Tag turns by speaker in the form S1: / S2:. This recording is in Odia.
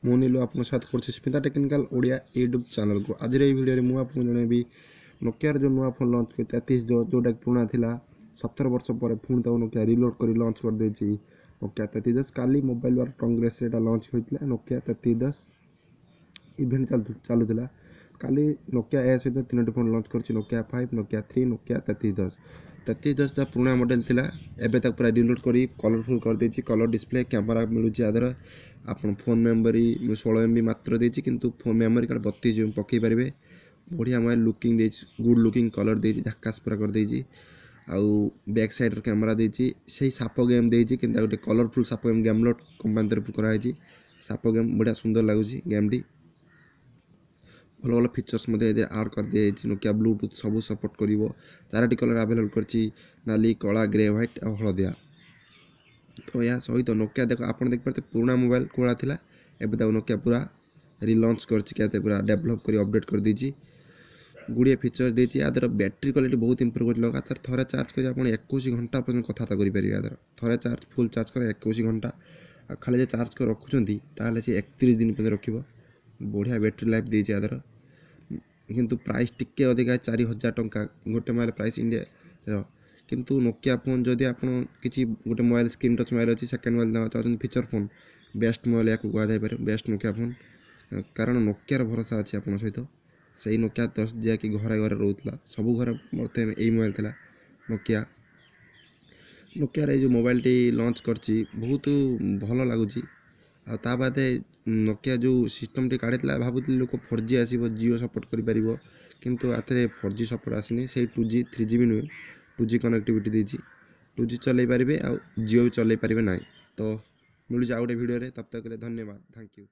S1: ମୁଁ ନିଲୁ ଆପଣଙ୍କ ସାଥ କରୁଛି ସ୍ମିତା ଟେକ୍ନିକାଲ ଓଡ଼ିଆ ୟୁଟ୍ୟୁବ୍ ଚ୍ୟାନେଲକୁ। ଆଜିର ଏହି ଭିଡ଼ିଓରେ ମୁଁ ଆପଣଙ୍କୁ ଜଣାଇବି ନୋକିଆର ଯେଉଁ ନୂଆ ଫୋନ୍ ଲଞ୍ଚ କରି 3310 ଯେଉଁଟାକି ପୁରୁଣା ଥିଲା 17 ବର୍ଷ ପରେ ପୁଣି ତାକୁ ନୋକିଆ ରିଲୋଡ୍ କରି ଲଞ୍ଚ କରିଦେଇଛି। ନୋକିଆ 3310 କାଲି ମୋବାଇଲ ୱାର୍ଲ୍ଡ କଂଗ୍ରେସରେ ଏଇଟା ଲଞ୍ଚ ହୋଇଥିଲା। ନୋକିଆ 3310 ଇଭେଣ୍ଟ ଚାଲୁଥିଲା କାଲି। ନୋକିଆ ଏହା ସହିତ 3ଟି ଫୋନ୍ ଲଞ୍ଚ କରିଛି, ନୋକିଆ 5, ନୋକିଆ 3, ନୋକିଆ 3310। 3310 ତା ପୁରୁଣା ମଡ଼େଲ ଥିଲା, ଏବେ ତାକୁ ପୁରା ରିଲୋଡ୍ କରି କଲରଫୁଲ୍ କରିଦେଇଛି। କଲର୍ ଡିସପ୍ଲେ, କ୍ୟାମେରା ମିଳୁଛି ୟା ଦ୍ୱାରା। ଆପଣ ଫୋନ୍ ମେମୋରି 16 MB ମାତ୍ର ଦେଇଛି, କିନ୍ତୁ ଫୋନ୍ ମେମୋରି କାର୍ଡ଼ 32 GB ପକାଇ ପାରିବେ। ବଢ଼ିଆ ମୋବାଇଲ ଲୁକିଂ ଦେଇଛି, ଗୁଡ୍ ଲୁକିଂ କଲର୍ ଦେଇଛି, ଝାକାସ ପୁରା କରିଦେଇଛି। ଆଉ ବ୍ୟାକ୍ ସାଇଡ଼୍ର କ୍ୟାମେରା ଦେଇଛି, ସେଇ ସାପ ଗେମ୍ ଦେଇଛି, କିନ୍ତୁ ଗୋଟେ କଲରଫୁଲ୍ ସାପ ଗେମ୍ ଗେମ୍ଲୋଟ୍ କମ୍ପାନୀ ତରଫରୁ କରାହେଇଛି। ସାପ ଗେମ୍ ବଢ଼ିଆ ସୁନ୍ଦର ଲାଗୁଛି ଗେମ୍ଟି। ଭଲ ଭଲ ଫିଚର୍ସ ମଧ୍ୟ ଏଥିରେ ଆଡ଼୍ କରିଦିଆଯାଇଛି। ନୋକିଆ ବ୍ଲୁଟୁଥ୍ ସବୁ ସପୋର୍ଟ କରିବ। 4ଟି କଲର୍ ଆଭେଲେବଲ୍ କରିଛି, ନାଲି, କଳା, ଗ୍ରେ, ହ୍ୱାଇଟ୍ ଆଉ ହଳଦିଆ। ତ ଏହା ସହିତ ନୋକିଆ ଦେଖ ଆପଣ ଦେଖିପାରୁଥିବେ ପୁରୁଣା ମୋବାଇଲ କୋଳା ଥିଲା, ଏବେ ତାକୁ ନୋକିଆ ପୁରା ରିଲଞ୍ଚ କରିଛି, କେତେ ପୁରା ଡେଭଲପ୍ କରି ଅପଡ଼େଟ୍ କରିଦେଇଛି। ଗୁଡ଼ିଏ ଫିଚର୍ ଦେଇଛି। ୟା ଦ୍ୱାରା ବ୍ୟାଟେରୀ କ୍ୱାଲିଟି ବହୁତ ଇମ୍ପ୍ରୁଭ୍ କରି ଲଗାତାର ଥରେ ଚାର୍ଜ କରି ଆପଣ 21 ଘଣ୍ଟା ପର୍ଯ୍ୟନ୍ତ କଥାବାର୍ତ୍ତା କରିପାରିବେ। ୟା ଦ୍ୱାରା ଥରେ ଚାର୍ଜ ଫୁଲ୍ ଚାର୍ଜ କରେ 21 ଘଣ୍ଟା, ଆଉ ଖାଲି ଯେ ଚାର୍ଜ କରି ରଖୁଛନ୍ତି ତାହେଲେ ସେ 31 ଦିନ ପର୍ଯ୍ୟନ୍ତ ରଖିବ। ବଢ଼ିଆ ବ୍ୟାଟେରୀ ଲାଇଫ୍ ଦେଇଛି ୟା ଦ୍ୱାରା। କିନ୍ତୁ ପ୍ରାଇସ୍ ଟିକେ ଅଧିକା 4000 ଟଙ୍କା ଗୋଟେ ମୋବାଇଲ ପ୍ରାଇସ୍ ଇଣ୍ଡିଆର। କିନ୍ତୁ ନୋକିଆ ଫୋନ୍ ଯଦି ଆପଣ କିଛି ଗୋଟେ ମୋବାଇଲ ସ୍କ୍ରିନ୍ ଟଚ୍ ମୋବାଇଲ ଅଛି, ସେକେଣ୍ଡ ମୋବାଇଲ ନେବା ଚାହୁଁଛନ୍ତି ଫିଚର୍ ଫୋନ୍, ବେଷ୍ଟ ମୋବାଇଲ ୟାକୁ କୁହାଯାଇପାରେ, ବେଷ୍ଟ ନୋକିଆ ଫୋନ୍। କାରଣ ନୋକିଆର ଭରସା ଅଛି ଆପଣଙ୍କ ସହିତ। ସେଇ ନୋକିଆ 10 ଯାହାକି ଘରେ ଘରେ ରହୁଥିଲା, ସବୁ ଘରେ ବର୍ତ୍ତମାନ ଏଇ ମୋବାଇଲ ଥିଲା ନୋକିଆ। ନୋକିଆର ଏଇ ଯେଉଁ ମୋବାଇଲଟି ଲଞ୍ଚ କରିଛି ବହୁତ ଭଲ ଲାଗୁଛି। ଆଉ ତା ବାଦେ ନୋକିଆ ଯେଉଁ ସିଷ୍ଟମ୍ଟି କାଢ଼ିଥିଲା ଭାବୁଥିଲି ଲୋକ 4G ଆସିବ, ଜିଓ ସପୋର୍ଟ କରିପାରିବ, କିନ୍ତୁ ଏଥିରେ 4G ସପୋର୍ଟ ଆସିନି। ସେଇ 2G 3G ବି ନୁହେଁ, 2G କନେକ୍ଟିଭିଟି ଦେଇଛି। 2G ଚଲେଇ ପାରିବେ ଆଉ ଜିଓ ବି ଚଲେଇ ପାରିବେ ନାହିଁ। ତ ମିଳୁଛି ଆଉ ଗୋଟେ ଭିଡ଼ିଓରେ, ତବ ତକ ଧନ୍ୟବାଦ, ଥ୍ୟାଙ୍କ ୟୁ।